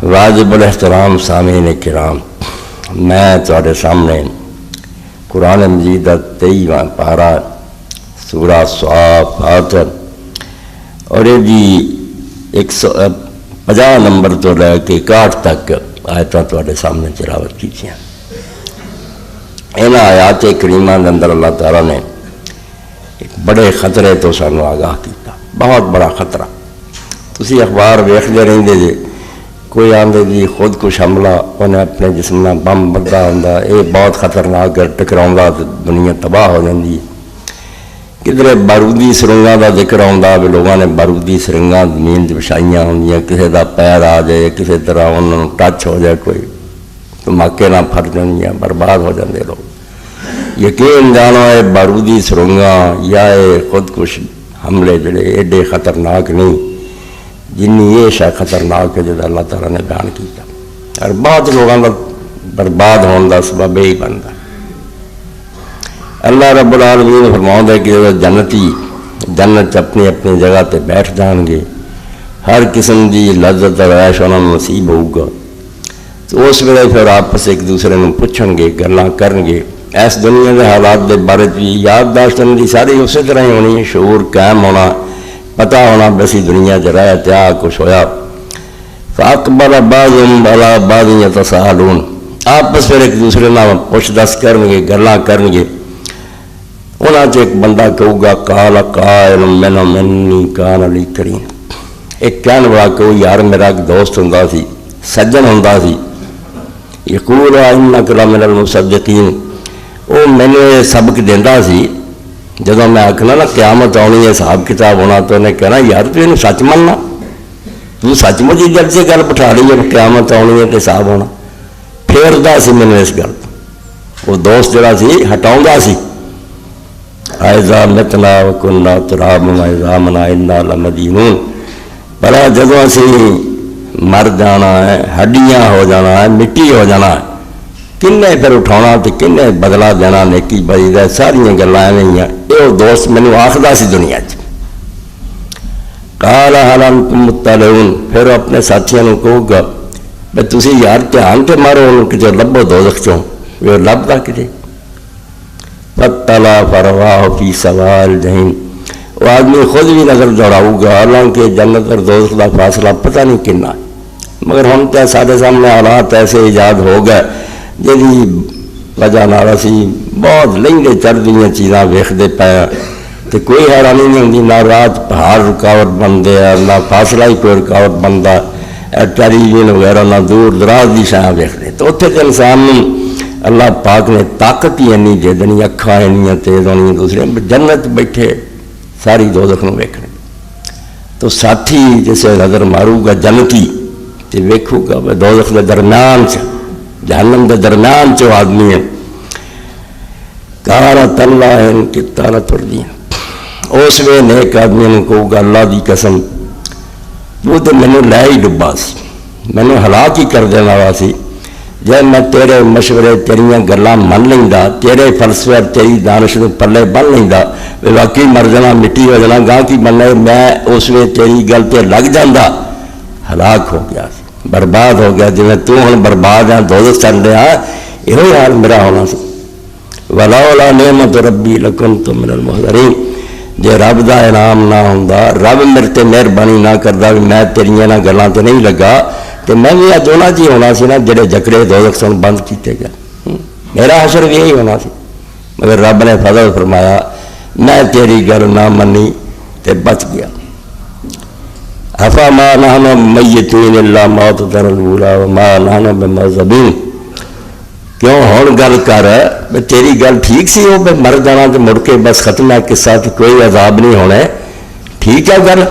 واجب الاحترام سامعین کرام، میں تواڈے سامنے قرآن مجید کا 23واں پارا سورہ صافات اور یہ 150 نمبر تو لے کے 61 تک آیتاں تواڈے سامنے تلاوت کیتیاں۔ انہاں آیات کریمہ کے اندر اللہ تعالیٰ نے ایک بڑے خطرے تو سانوں آگاہ کیتا، بہت بڑا خطرہ۔ تسی اخبار ویکھدے رہندے جے، کوئی آندے جی خود کش حملہ انہیں اپنے جسم میں بم بندہ ہوندا، یہ بہت خطرناک ہے، ٹکراؤندا تو دنیا تباہ ہو جاندی۔ کدھر بارودی سرنگاں دا ذکر آوندا بھی لوگوں نے بارودی سرنگاں زمین تے بچھائیاں ہوندیاں، کسی دا پیر آ جائے، کسی طرح انہوں ٹچ ہو جائے، کوئی دھماکے نہ پھٹ جاندیاں، برباد ہو جاندے لوگ۔ یقین جانو ہے بارودی سرنگاں یا خودکش حملے جڑے ایڈے خطرناک نہیں جنی یہ شے خطرناک ہے جب اللہ تعالیٰ نے بیان کیا، اور بہت لوگوں کا برباد ہونے کا سبب یہی بنتا۔ اللہ رب العالمین فرماؤں ہے کہ جب جنتی جنت اپنی اپنی جگہ تے بیٹھ جان گے، ہر قسم کی لذت اور عیش انہوں نے نصیب ہوگا، تو اس ویلے پھر آپس ایک دوسرے کو پوچھیں گے، گلاں کرن گے، اس دنیا کے حالات کے بارے بھی یادداشت کی ساری اسی طرح ہی ہونی، شعور قائم ہونا، پتہ ہونا بسی دنیا رہا کیا کچھ ہویا۔ فاقبل بعضهم على بعض يتساءلون، آپس پھر ایک دوسرے نال پوچھ دس کرن گے، گلاں کرن گے۔ انہاں چ ایک بندہ کہو گا قال قائل منهم انی کان لی کریم، ایک کہن والا کہو یار میرا ایک دوست ہوندا سی، سجن ہوندا سی، یقول انک لمن المصدقین، وہ مینوں یہ سبق دیندا سی جدوں میں آخنا نا قیامت آنی ہے، حساب کتاب ہونا، تو انہیں کہنا یار تو یہ سچ مننا، تو سچ مچ جب سے گل بٹھا رہی ہے قیامت آنی ہے تو حساب ہونا، پھیردا سی مینوں اس گل وہ دوست جڑا سی ہٹاؤندا سی۔ اذا متنا وکنا ترابا وعظاما انا لمدینون، پر جدوں اسی مر جانا ہے، ہڈیاں ہو جانا ہے، مٹی ہو جانا ہے، کنے پھر اٹھاؤنا تو کنے بدلا دینا نیکی بری دا، ساریاں گلاں ایویں ہی ہیں۔ یہ دوست مینوں آکھدا سی دنیا چ۔ قال هل انتم مطلعون، پھر اپنے ساتھیاں نوں کہو گا بھئی تسی یار دھیان تے مارو انہوں کتے لبو دوزخ چوں، وہ لبدا کتے۔ فطلع فرواہ فی سواء الجحیم، وہ آدمی خود بھی نظر دوڑاؤ گا، حالانکہ جنت اور دوزخ دا فاصلہ پتہ نہیں کنا، مگر ہم تے سارے سامنے حالات ایسے ایجاد ہو گئے جی وجہ نال اسی بہت لہنگے چڑھدیاں چیزاں ویکھدے پے، تو کوئی حیرانی نہیں ہوندی، نہ رات پہاڑ رکاوٹ بنتے ہیں، نہ فاصلہ ہی کوئی رکاوٹ بنتا، ٹیلی ویژن وغیرہ نہ دور دراز کی شاہ ویکھدے، تو اتنے تو انسان اللہ پاک نے طاقت ہی اینی دے دینی، اکھاں اینیاں تیز ہونیاں، دوسرے جنت بیٹھے ساری دوزخ نوں ویکھنے، تو ساتھی جسے نظر مارو گا جنتی تو ویکھو گا دوزخ کے درمیان جہنم کے درمیان چ آدمی ہے۔ کارت اللہ ان کی تالت تردیاں، اس وے نیک آدمی نے کہو گا اللہ دی قسم وہ تو مینوں لے ہی ڈبا سی، مینوں ہلاک ہی کر دینا والا سی، جب میں تیرے مشورے تیریاں گلاں من لیندا، تیرے فلسفے تیری دانش دے پلے بن لیندا، واقعی مر جانا مٹی ہو جانا گاہ کی بننا، میں اس وے تیری گل تے لگ جاندہ، ہلاک ہو گیا سی، برباد ہو گیا، جی تو ہن برباد ہے دوزخ چل رہا، یہ حال میرا ہونا سی۔ ولولا نعمت ربی لکنت من المحضرین، جے رب دا انعام نہ ہوندا، رب میرے تے مہربانی نہ کردا، میں تیریاں نہ گلاں تے نہیں لگا، تو میں بھی اج انہاں چ ہونا سی نا جڑے جکڑے دوزخ سن بند کیتے گئے، میرا حشر بھی یہی ہونا سی، مگر رب نے فضل فرمایا میں تیری گل نہ منی تے بچ گیا۔ افما نحن میتین الا موتتنا الاولی وما نحن بمعذبین، کیوں ہون گل کر تیری گل ٹھیک سی، وہ مر جانا تو مڑ کے بس ختم ہے قصہ، کوئی عذاب نہیں ہونا، ٹھیک ہے گل،